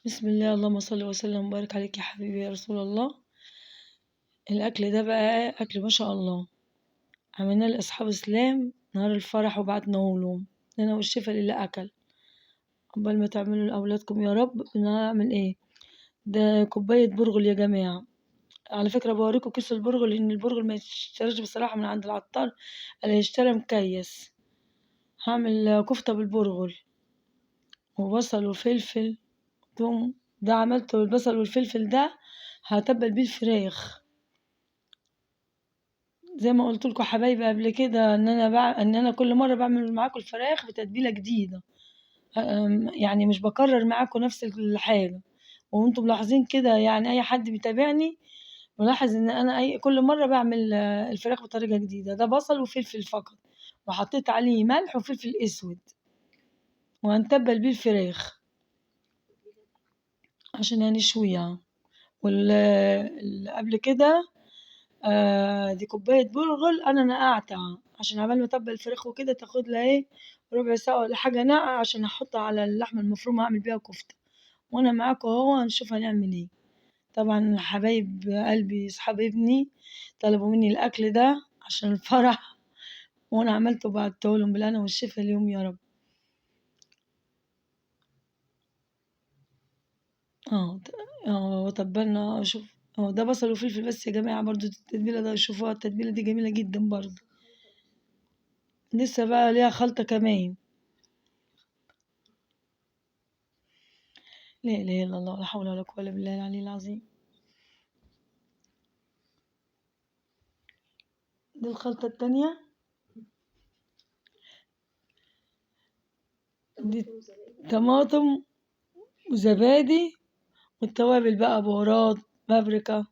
بسم الله، اللهم صل وسلم وبارك عليك يا حبيبي يا رسول الله. الأكل ده بقى أكل ما شاء الله، عملناه لأصحاب إسلام نهار الفرح وبعتناه لهم، أنا والشفا لله أكل. عقبال ما تعملوا لأولادكم يا رب. أنا هعمل إيه؟ ده كوباية برغل يا جماعة. على فكرة بوريكم كيس البرغل، لأن البرغل ما يشتراش بصراحة من عند العطار، أنا يشترى مكيس. هعمل كفتة بالبرغل وبصل وفلفل ثوم. ده عملته بالبصل والفلفل ده، هتبل بيه الفراخ. زي ما قلت لكم حبايبي قبل كده ان انا كل مره بعمل معاكم الفراخ بتتبيله جديده. يعني مش بكرر معاكم نفس الحاجه. وانتم ملاحظين كده، يعني اي حد بيتابعني ملاحظ ان انا كل مره بعمل الفراخ بطريقه جديده. ده بصل وفلفل فقط، وحطيت عليه ملح وفلفل اسود، وهنتبل بيه الفراخ عشان هنشويها. واللي قبل كده دي كوباية برغل أنا نقعتها عشان عبال ما أتبل الفراخ وكده تاخد لها ربع ساعة ولا حاجة نقع، عشان أحطها على اللحمة المفرومة أعمل بيها كفتة. وأنا معاكم أهو هنشوف هنعمل طبعا حبايب قلبي صحاب ابني طلبوا مني الأكل ده عشان الفرح، وأنا عملته وبعتهولهم بالهنا والشفا اليوم يا رب. اه وتبلنا. شوف، ده بصل وفلفل بس يا جماعة. برضو التتبيلة ده شوفوها، التتبيلة دي جميلة جدا برضو. لسه بقى ليها خلطة كمان. لا إله إلا الله، لا حول ولا قوة إلا بالله العلي العظيم. دي الخلطة التانية. دي طماطم وزبادي والتوابل بقى، بهارات، بابريكا،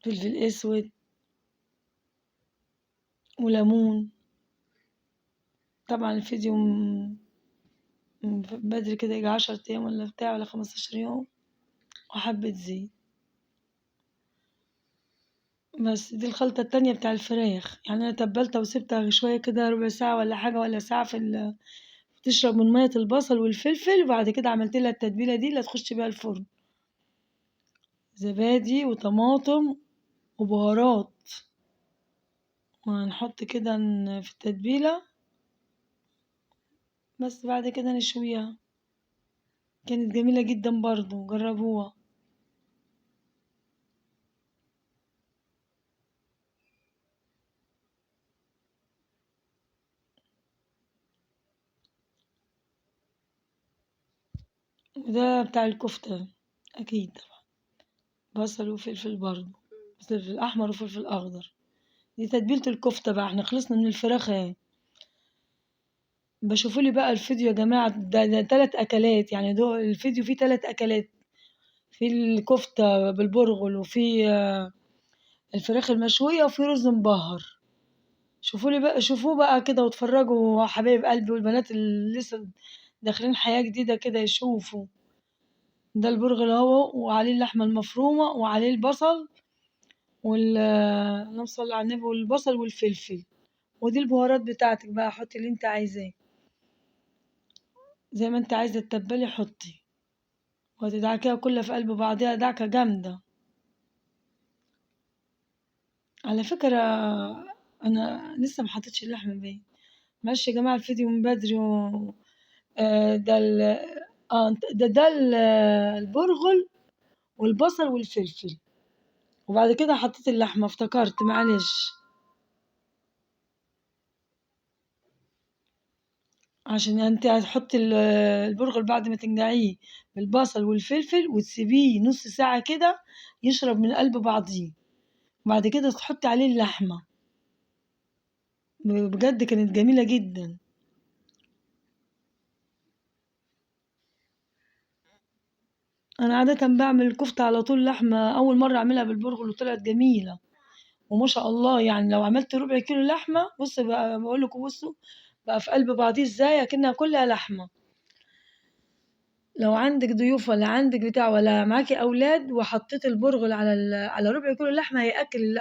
فلفل أسود، وليمون. طبعا الفيديو من بدري كده يجي 10 أيام ولا بتاع ولا 15 يوم. وحبة زيت. بس دي الخلطة التانية بتاع الفراخ. يعني أنا تبلتها وسبتها شوية كده، ربع ساعة ولا حاجة ولا ساعة تشرب من مية البصل والفلفل. وبعد كده عملت لها التتبيلة دي اللي تخش بيها الفرن. زبادي وطماطم وبهارات، وهنحط كده في التتبيلة. بس بعد كده نشويها. كانت جميلة جدا برضو، جربوها. وده بتاع الكفتة أكيد طبعا. بصل وفلفل برضو، فلفل أحمر وفلفل أخضر. دي تتبيلة الكفتة بقى. احنا خلصنا من الفراخ اهي. بشوفولي بقى الفيديو يا جماعة. ده 3 أكلات، يعني الفيديو فيه 3 أكلات. في الكفتة بالبرغل، وفي الفراخ المشوية، وفي رز مبهر. شوفوه بقى كده واتفرجوا حبايب قلبي، والبنات اللي لسه داخلين حياة جديدة كده يشوفوا. ده البرغل اهو، وعليه اللحمة المفرومة، وعليه البصل اللهم صل على النبي، والبصل والفلفل. ودي البهارات بتاعتك بقى، حطي اللي انت عايزاه. زي ما انت عايزة تتبلي حطي، وهتدعكيها كلها في قلب بعضها دعكة جامدة. على فكرة أنا لسه محطتش اللحمة باين. معلش يا جماعة الفيديو من بدري ده البرغل والبصل والفلفل. وبعد كده حطيت اللحمة، افتكرت معلش. عشان انت هتحطي البرغل بعد ما تنقعيه بالبصل والفلفل، وتسيبيه نص ساعة كده يشرب من قلب بعضيه. وبعد كده تحطي عليه اللحمة. بجد كانت جميلة جدا. أنا عادة بعمل الكفتة على طول لحمة. أول مرة أعملها بالبرغل وطلعت جميلة وما شاء الله. يعني لو عملت ربع كيلو لحمة، بص بقى بقول لكم، بصوا بقى في قلب بعضيه ازاي، اكنها كلها لحمة. لو عندك ضيوف ولا عندك بتاع ولا معاكي أولاد، وحطيت البرغل على ربع كيلو لحمة،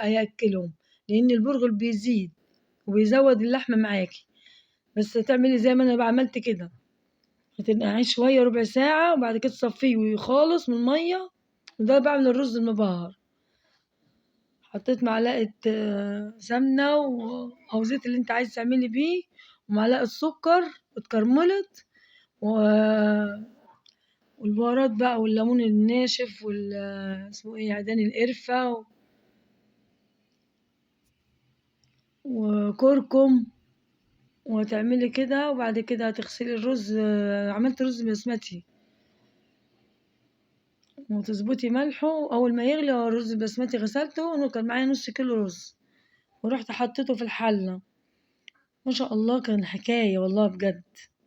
هيأكلهم. لأن البرغل بيزيد وبيزود اللحمة معاكي. بس تعملي زي ما أنا بقى عملت كده. تنقعيه شوية ربع ساعة وبعد كده تصفيه خالص من المية. وده بعمل الرز المبهر. حطيت معلقة سمنة أو زيت اللي انت عايز تعملي بيه، ومعلقة سكر اتكرملت، والبهارات بقى والليمون الناشف اسمه ايه عيدان القرفة وكركم. وتعملي كده وبعد كده هتغسلي الرز. عملت رز بسمتي، وتظبطي ملحه أول ما يغلي. هو الرز البسمتي غسلته، كان معايا نص كيلو رز، ورحت حطيته في الحلة. ما شاء الله كان حكاية والله بجد.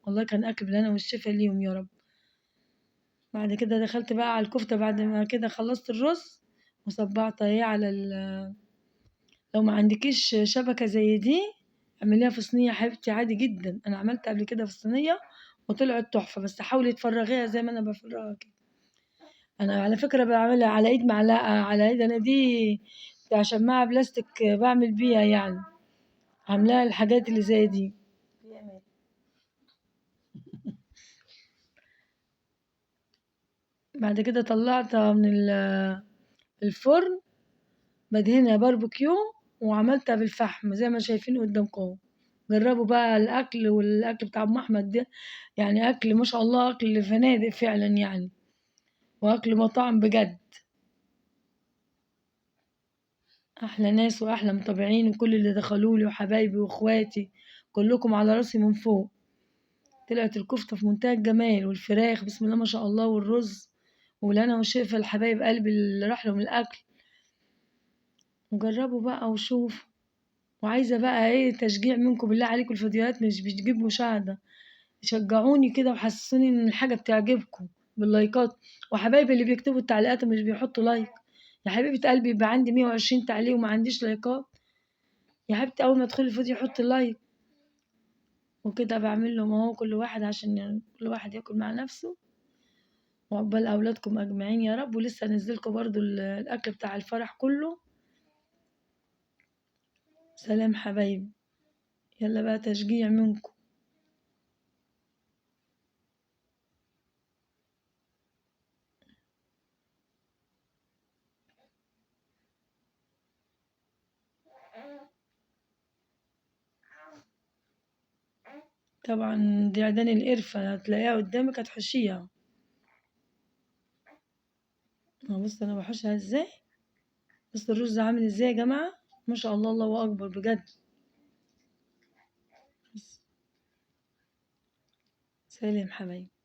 والله كان أكل بالهنا والشفا ليهم يا رب. بعد كده دخلت بقى على الكفتة بعد ما كده خلصت الرز، وصبعت اهي على لو ما عندكيش شبكة زي دي اعمليها في صينية يا حبيبتي عادي جدا. أنا عملت قبل كده في الصينية وطلعت تحفة، بس حاولي تفرغيها زي ما أنا بفرغها كده. أنا على فكرة بعملها على إيد معلقة، على إيد أنا دي عشان معها بلاستيك بعمل بيها يعني، عاملاها الحاجات اللي زي دي. بعد كده طلعتها من الفرن، بدهنها باربيكيو، وعملتها بالفحم زي ما شايفين قدامكم. جربوا بقى الأكل، والأكل بتاع أم أحمد ده يعني أكل ما شاء الله، أكل فنادق فعلا يعني، وأكل مطاعم بجد. أحلى ناس وأحلى متابعين، وكل اللي دخلولي وحبايبي وإخواتي كلكم على راسي من فوق. طلعت الكفتة في منتهى الجمال، والفراخ بسم الله ما شاء الله، والرز، والهنا والشفا الحبايب قلبي اللي راح لهم الأكل. وجربوا بقى وشوفوا. وعايزة بقى ايه تشجيع منكم بالله عليكم، الفيديوهات مش بتجيب مشاهدة، شجعوني كده وحسسوني ان الحاجة بتعجبكم باللايكات. وحبايبي اللي بيكتبوا التعليقات ومش بيحطوا لايك، يا حبيبة قلبي يبقى عندي 120 تعليق وما عنديش لايكات؟ يا حبيبتي اول ما تدخلي الفيديو حطي لايك. وكده بعمل لهم اهو كل واحد عشان كل واحد ياكل مع نفسه، وعقبال اولادكم اجمعين يا رب. ولسه انزلكم برضو الاكل بتاع الفرح كله. سلام حبايبي، يلا بقى تشجيع منكم. طبعا دي عيدان القرفة هتلاقيها قدامك هتحشيها. بص انا بحشها ازاي. بص الرز عامل ازاي يا جماعة، ما شاء الله الله اكبر بجد. سلام حبايبي.